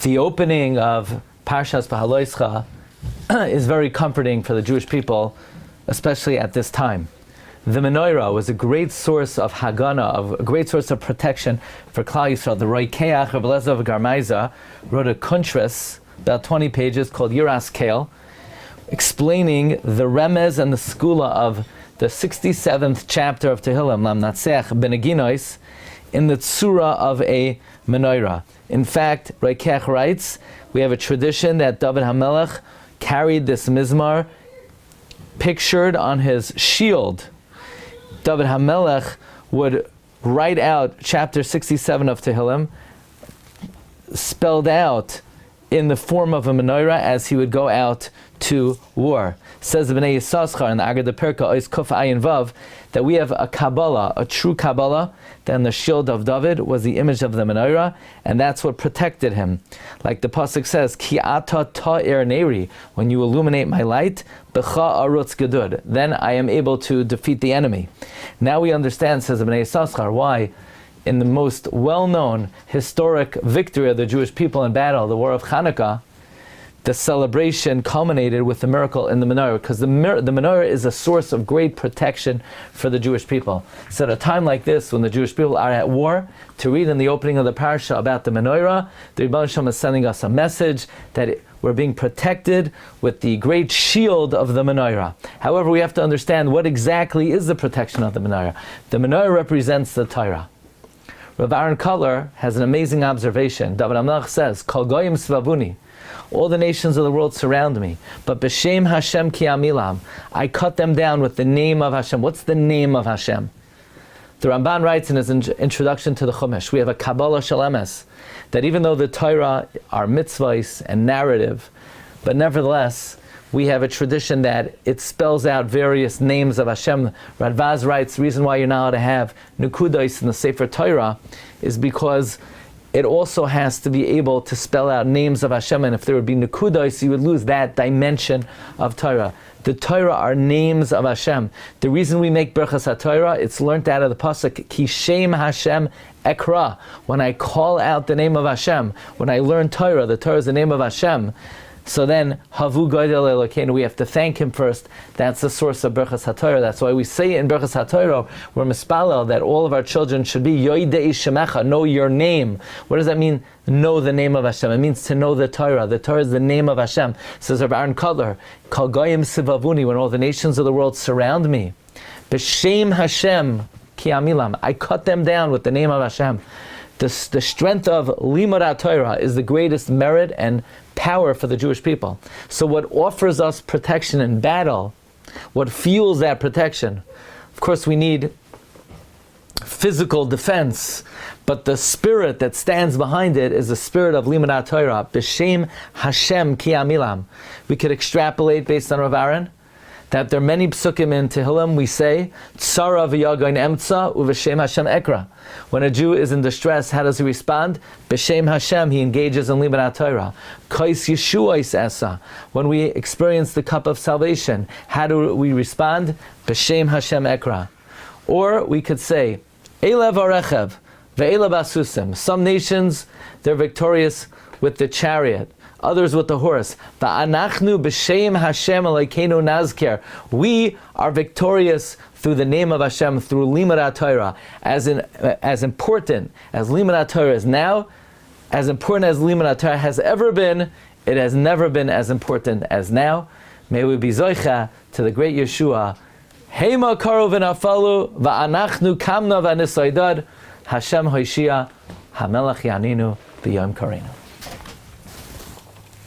The opening of Parshas Behaloischa is very comforting for the Jewish people, especially at this time. The menorah was a great source of hagana, a great source of protection for Klal Yisrael. The Roikeach, Rabbi Eliezer of Garmaiza, wrote a kuntras, about 20 pages, called Yiras Kale, explaining the remez and the skula of the 67th chapter of Tehillim, Lamnatseach Beneginois, in the tzura of a menorah. In fact, Roikeach writes, we have a tradition that David HaMelech carried this mizmar pictured on his shield. David HaMelech would write out chapter 67 of Tehillim, spelled out in the form of a menorah as he would go out to war. Says the Bnei Yissaschar in the Agad Perka Ois Kuf Ayin Vav that we have a Kabbalah, a true Kabbalah, then the shield of David was the image of the menorah, and that's what protected him. Like the pasuk says, Ki ata ta'ir neri, when you illuminate my light, Becha arutz gedud, then I am able to defeat the enemy. Now we understand, says the Bnei Yissaschar, why in the most well-known historic victory of the Jewish people in battle, the War of Hanukkah, the celebration culminated with the miracle in the menorah, because the menorah is a source of great protection for the Jewish people. So at a time like this, when the Jewish people are at war, to read in the opening of the parasha about the menorah, the Rebbeinu Shalom is sending us a message that we're being protected with the great shield of the menorah. However, we have to understand what exactly is the protection of the menorah. The menorah represents the Torah. Rav Aaron Kotler has an amazing observation. David HaMelech says, Kol goyim svavuni, all the nations of the world surround me, but b'shem Hashem ki amilam, I cut them down with the name of Hashem. What's the name of Hashem? The Ramban writes in his introduction to the Chumash, we have a Kabbalah Shel Emes, that even though the Torah are mitzvahs and narrative, but nevertheless, we have a tradition that it spells out various names of Hashem. Radvaz writes, the reason why you're not allowed to have Nukudos in the Sefer Torah is because it also has to be able to spell out names of Hashem, and if there would be Nukudos, you would lose that dimension of Torah. The Torah are names of Hashem. The reason we make Berachas HaTorah, it's learnt out of the pasuk, Ki Shem Hashem Ekra. When I call out the name of Hashem, when I learn Torah, the Torah is the name of Hashem. So then, Havu Godel Elokeinu, we have to thank Him first. That's the source of Berachas HaTorah. That's why we say in Berachas HaTorah, we're mispalel, that all of our children should be Yoidei Shemecha, know your name. What does that mean, know the name of Hashem? It means to know the Torah. The Torah is the name of Hashem. Says Rabbi Aaron Kotler, Kol Goyim Sivavuni, when all the nations of the world surround me. B'Shem Hashem Ki Amilam, I cut them down with the name of Hashem. The strength of Limud Torah is the greatest merit and power for the Jewish people. So what offers us protection in battle, what fuels that protection, of course we need physical defense, but the spirit that stands behind it is the spirit of Limud Torah, B'Shem Hashem Ki Amilam. We could extrapolate based on Rav Aaron, that there are many psukim in Tehillim, we say, Tzara v'yagoin emtza u'v'shem Hashem ekra. When a Jew is in distress, how does he respond? B'shem Hashem, he engages in Limud Torah. Kais Yeshuais esa. When we experience the cup of salvation, how do we respond? B'shem Hashem ekra. Or we could say, Eilev arechev ve'elev asusim. Some nations, they're victorious with the chariot, others with the horse. Va'anachnu b'shem Hashem Elokeinu nazker. We are victorious through the name of Hashem, through Limud Torah. As important as Limud Torah is now, as important as Limud Torah has ever been, it has never been as important as now. May we be zoicha to the great Yeshua. Heima karu v'nafalu va'anachnu kamna v'nisaydad. Hashem hoishia hamelach yaninu b'yom karenu.